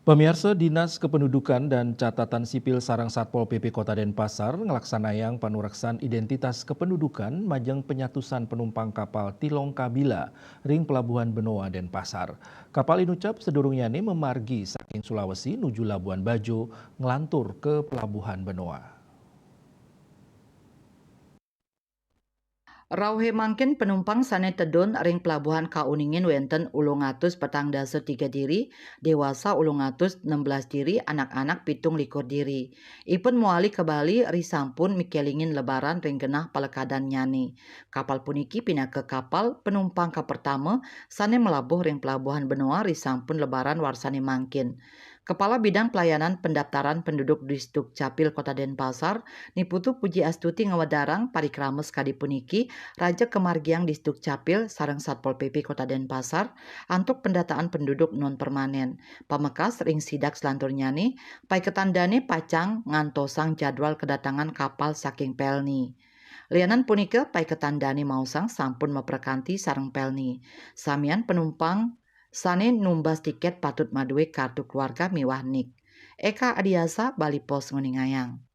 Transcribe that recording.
Pemirsa Dinas Kependudukan dan Catatan Sipil Sarang Satpol PP Kota Denpasar ngelaksanayang panuraksan identitas kependudukan majeng penyatusan penumpang kapal Tilong Kabila ring Pelabuhan Benoa Denpasar. Kapal Inucap sedurungnya ini memargi saking Sulawesi nuju Labuan Bajo ngelantur ke Pelabuhan Benoa. Rauhe mangkin penumpang sane tedun ring pelabuhan Kauningin wenten 800 petang dasa 3 diri, dewasa 816 diri, anak-anak 17 diri. Ipun muali ke Bali risampun mikelingin lebaran ring genah palekadan nyani. Kapal puniki pindah ke kapal penumpang ka pertama sane melabuh ring pelabuhan Benoa risampun lebaran warsane mangkin. Kepala Bidang Pelayanan Pendaftaran Penduduk Distrik Capil Kota Denpasar, Niputu Puji Astuti Ngawadarang Parikrames Kadi puniki Raja Kemargiang Distrik Capil sareng Satpol PP Kota Denpasar antuk pendataan penduduk non permanen. Pamekas ring sidak selanturnyane pai ketandane pacang ngantosang jadwal kedatangan kapal saking Pelni. Lianan punika pai ketandane mausang sampun meprekanti sareng Pelni. Samian penumpang sane numbas tiket patut maduwe kartu keluarga miwah nik. Eka Adiasa Bali Pos Nguningayang.